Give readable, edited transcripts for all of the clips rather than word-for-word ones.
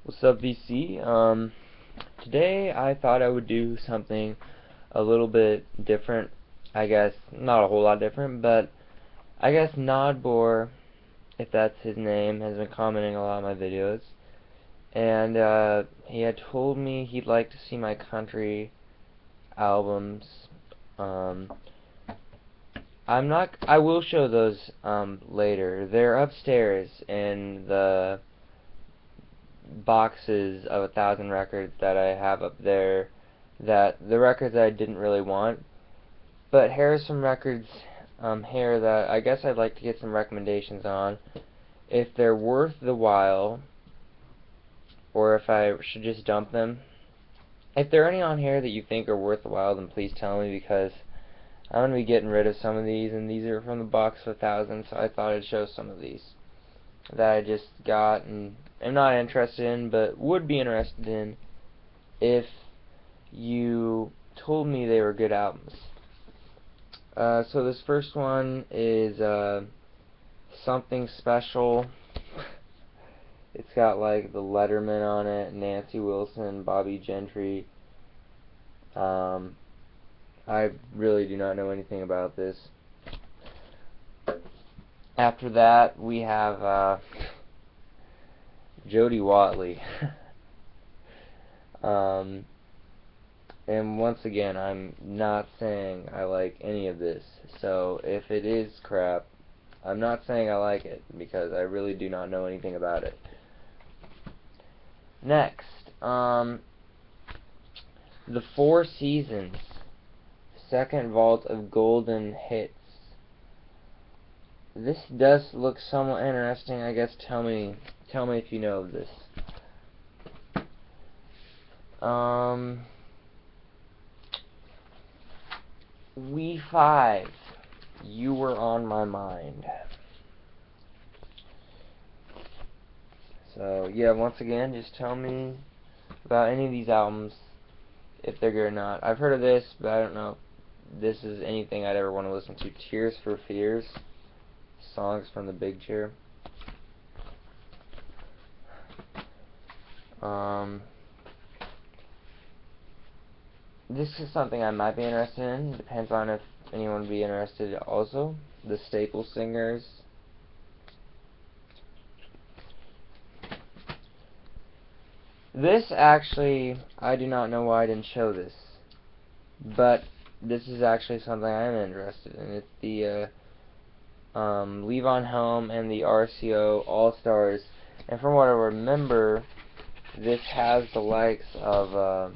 What's up, VC? Today I thought I would do something a little bit different. I guess not a whole lot different, but I guess Nodbor, if that's his name, has been commenting a lot on my videos, and he had told me he'd like to see my country albums. Um, I will show those later. They're upstairs in the boxes of 1,000 records that I have up there, that the records that I didn't really want, but here are some records here that I guess I'd like to get some recommendations on, if they're worth the while, or if I should just dump them. If there are any on here that you think are worth the while, then please tell me, because I'm going to be getting rid of some of these, and these are from the box of 1,000, so I thought I'd show some of these that I just got and am not interested in, but would be interested in if you told me they were good albums. So this first one is Something Special. It's got like the Letterman on it, Nancy Wilson, Bobby Gentry. I really do not know anything about this. After that, we have Jody Watley. And once again, I'm not saying I like any of this, so if it is crap, I'm not saying I like it, because I really do not know anything about it. Next, The Four Seasons, second vault of golden hits. This does look somewhat interesting. I guess tell me if you know of this. We 5, You Were on My Mind. So yeah, once again, just tell me about any of these albums, if they're good or not. I've heard of this, but I don't know if this is anything I'd ever want to listen to. Tears for Fears, Songs from the Big Chair. This is something I might be interested in. Depends on if anyone would be interested also. The Staple Singers. This actually, I do not know why I didn't show this, but this is actually something I am interested in. It's the Levon Helm and the RCO All-Stars, and from what I remember, this has the likes of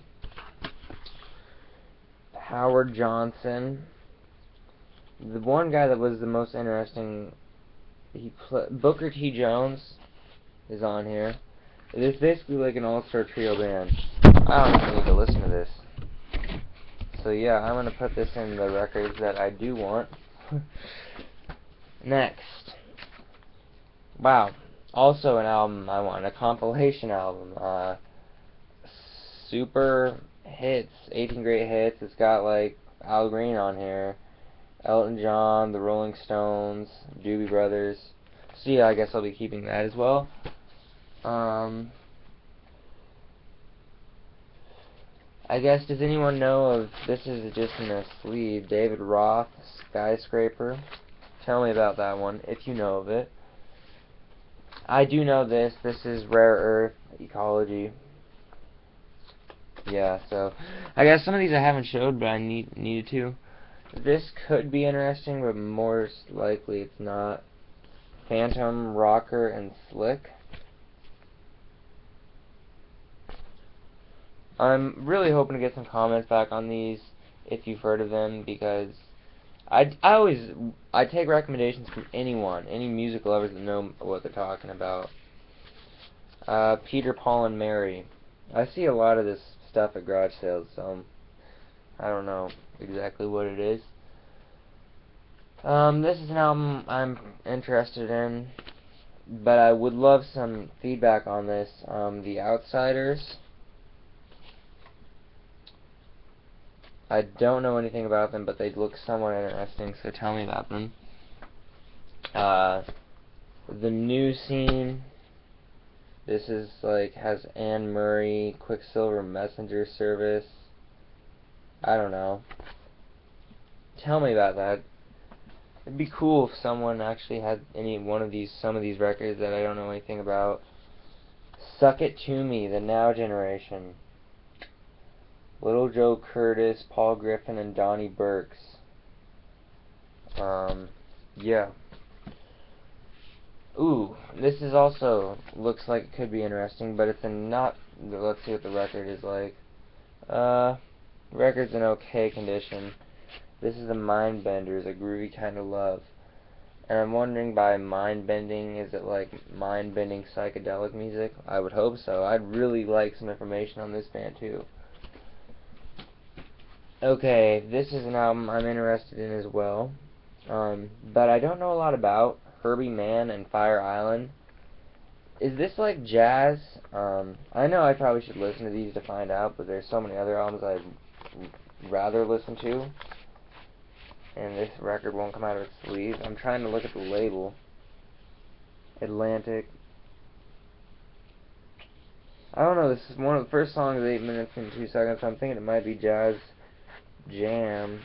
Howard Johnson. The one guy that was the most interesting, Booker T. Jones is on here. It is basically like an all-star trio band. I don't even need to listen to this. So yeah, I'm going to put this in the records that I do want. Next. Wow. Also an album I want. A compilation album. Super hits. 18 great hits. It's got like Al Green on here. Elton John, the Rolling Stones, Doobie Brothers. So yeah, I guess I'll be keeping that as well. I guess, does anyone know of, this is just in a sleeve, David Roth, Skyscraper? Tell me about that one, if you know of it. I do know this. This is Rare Earth, Ecology. Yeah, so I guess some of these I haven't showed, but I needed to. This could be interesting, but more likely it's not. Phantom, Rocker, and Slick. I'm really hoping to get some comments back on these, if you've heard of them, because I take recommendations from anyone, any music lovers that know what they're talking about. Peter, Paul, and Mary. I see a lot of this stuff at garage sales, so I don't know exactly what it is. This is an album I'm interested in, but I would love some feedback on this. The Outsiders. I don't know anything about them, but they look somewhat interesting, so tell me about them. The New Scene, This is like has Anne Murray, Quicksilver Messenger Service. I don't know. Tell me about that. It'd be cool if someone actually had some of these records that I don't know anything about. Suck It To Me, the Now Generation. Little Joe Curtis, Paul Griffin, and Donnie Burks. Yeah. Ooh, this is also looks like it could be interesting, but it's not. Let's see what the record is like. Record's in okay condition. This is the Mindbenders, A Groovy Kind of Love. And I'm wondering, by mind-bending, is it like mind-bending psychedelic music? I would hope so. I'd really like some information on this band too. Okay, this is an album I'm interested in as well. But I don't know a lot about Herbie Mann and Fire Island. Is this like jazz? I know I probably should listen to these to find out, but there's so many other albums I'd rather listen to. And this record won't come out of its sleeve. I'm trying to look at the label. Atlantic. I don't know, this is one of the first songs, 8 minutes and 2 seconds, so I'm thinking it might be jazz jam.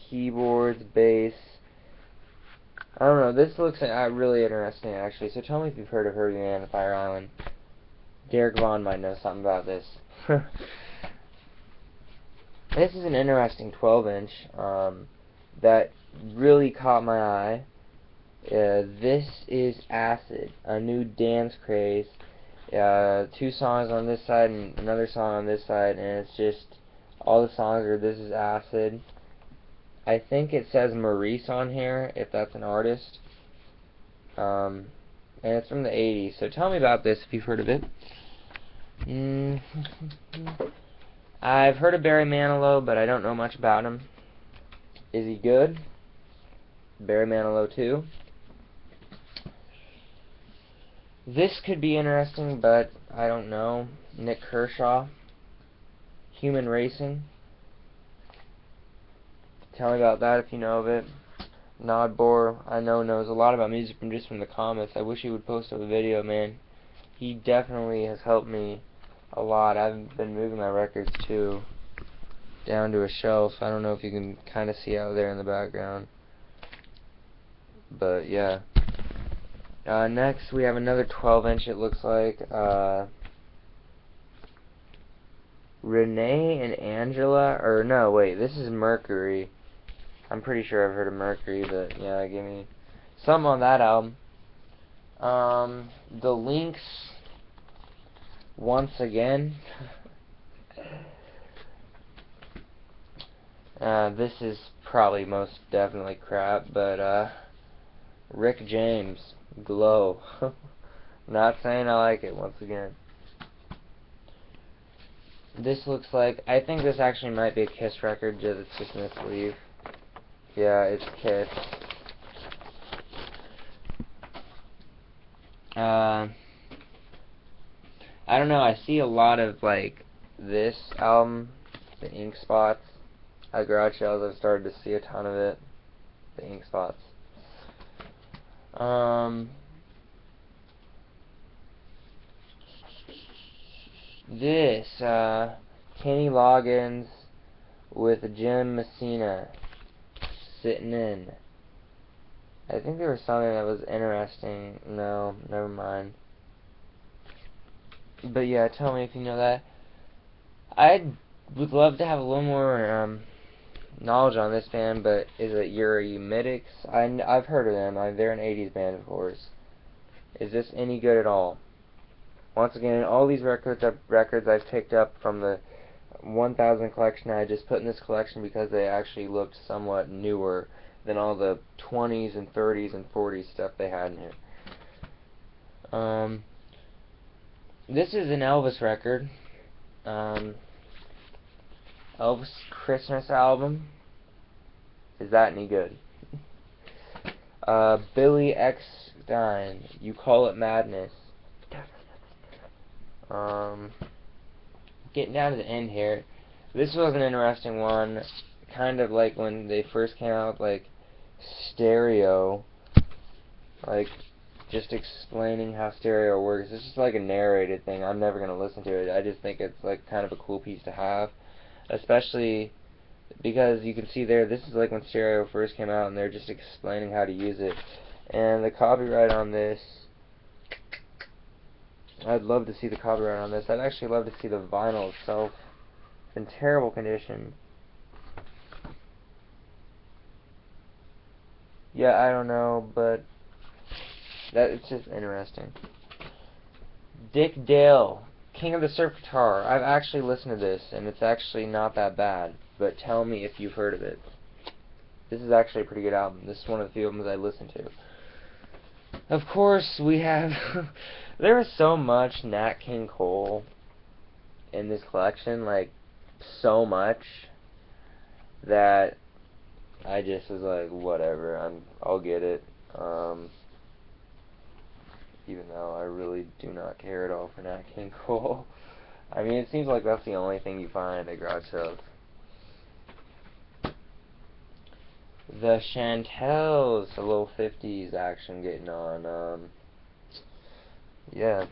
Keyboards, bass. I don't know, this looks really interesting actually, so tell me if you've heard of Herbie Mann and Fire Island. Derek Vaughn might know something about this. This is an interesting 12-inch that really caught my eye. This is Acid, a new dance craze. 2 songs on this side and another song on this side, and it's just all the songs are This Is Acid. I think it says Maurice on here, if that's an artist. And it's from the 80s, so tell me about this if you've heard of it. I've heard of Barry Manilow, but I don't know much about him. Is he good? Barry Manilow too. This could be interesting, but I don't know. Nick Kershaw. Human Racing. Tell me about that if you know of it. Nodbor, I know, knows a lot about music from the comments. I wish he would post up a video, man. He definitely has helped me a lot. I've been moving my records too down to a shelf. I don't know if you can kind of see out there in the background, but yeah. Next we have another 12-inch, it looks like. Renee and Angela, or no, wait, this is Mercury. I'm pretty sure I've heard of Mercury, but yeah, give me something on that album. The Lynx, Once Again. This is probably most definitely crap, but Rick James, Glow. Not saying I like it, once again. This looks like, I think this actually might be a Kiss record, it's just in the sleeve. Yeah, it's Kiss. I don't know, I see a lot of, like, this album, the Ink Spots. At garage sales, I've started to see a ton of it. The Ink Spots. This, Kenny Loggins with Jim Messina, Sitting In. I think there was something that was interesting. No, never mind. But yeah, tell me if you know that. I would love to have a little more knowledge on this band, but is it Eurythmics? I've heard of them. They're an 80s band, of course. Is this any good at all? Once again, all these records I've picked up from the 1000 collection I just put in this collection because they actually looked somewhat newer than all the 20s and 30s and 40s stuff they had in here. This is an Elvis record. Elvis Christmas album. Is that any good? Billy Eckstine, You Call It Madness. Getting down to the end here. This was an interesting one. Kind of like when they first came out, like Stereo. Like, just explaining how stereo works. This is like a narrated thing. I'm never gonna listen to it. I just think it's like kind of a cool piece to have, especially because you can see there, this is like when stereo first came out and they're just explaining how to use it. And the copyright on this, I'd love to see the copyright on this. I'd actually love to see the vinyl itself. It's in terrible condition. Yeah, I don't know, but that it's just interesting. Dick Dale, King of the Surf Guitar. I've actually listened to this, and it's actually not that bad. But tell me if you've heard of it. This is actually a pretty good album. This is one of the few albums I listen to. Of course, we have... there is so much Nat King Cole in this collection, like, so much, that I just was like, whatever, I'll get it. Even though I really do not care at all for Nat King Cole. I mean, it seems like that's the only thing you find at garage sales. The Chantels, a little 50s action getting on. Yeah.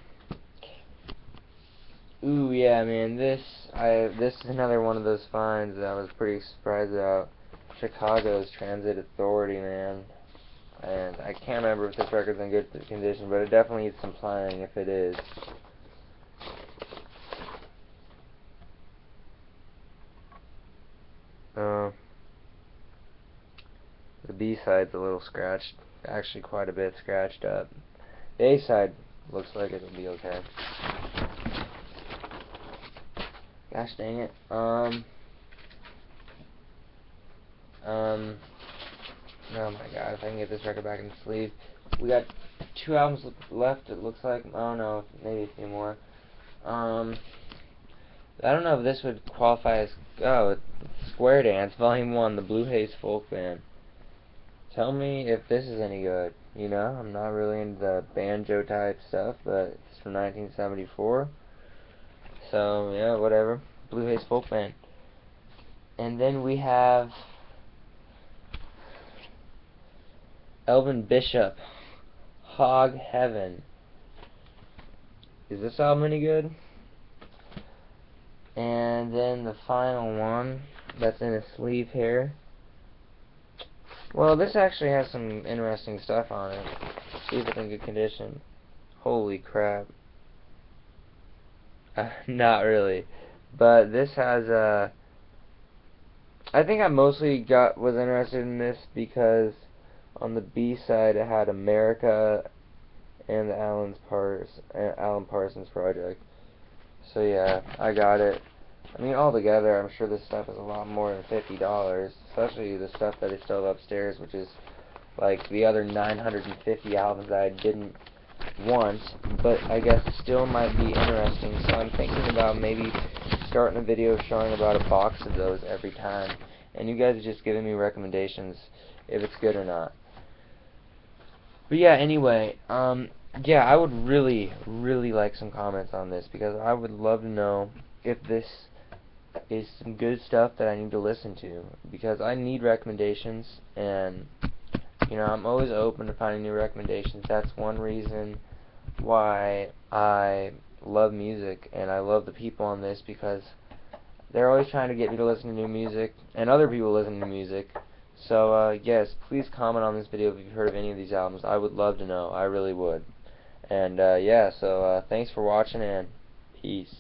Ooh, yeah, man. This is another one of those finds that I was pretty surprised about. Chicago's Transit Authority, man. And I can't remember if this record's in good condition, but it definitely needs some playing if it is. The B-side's a little scratched, actually quite a bit scratched up. The A-side looks like it'll be okay. Gosh dang it. Oh my god, if I can get this record back in the sleeve. We got 2 albums left, it looks like. I don't know, maybe a few more. I don't know if this would qualify as... oh, Square Dance, Volume 1, the Blue Haze Folk Band. Tell me if this is any good. You know, I'm not really into the banjo type stuff, but it's from 1974. So, yeah, whatever. Blue Haze Folk Band. And then we have Elvin Bishop, Hog Heaven. Is this album any good? And then the final one that's in a sleeve here. Well, this actually has some interesting stuff on it. See if it's in good condition. Holy crap. Not really. But this has I think I mostly was interested in this because on the B side it had America and the Alan Parsons Project. So yeah, I got it. I mean, altogether, I'm sure this stuff is a lot more than $50, especially the stuff that is still upstairs, which is like the other 950 albums that I didn't want, but I guess still might be interesting. So I'm thinking about maybe starting a video showing about a box of those every time, and you guys are just giving me recommendations if it's good or not. But yeah, anyway, yeah, I would really, really like some comments on this, because I would love to know if this is some good stuff that I need to listen to, because I need recommendations, and you know, I'm always open to finding new recommendations. That's one reason why I love music, and I love the people on this, because they're always trying to get me to listen to new music, and other people listen to music. So yes, please comment on this video if you've heard of any of these albums. I would love to know. I really would. And yeah, so thanks for watching, and peace.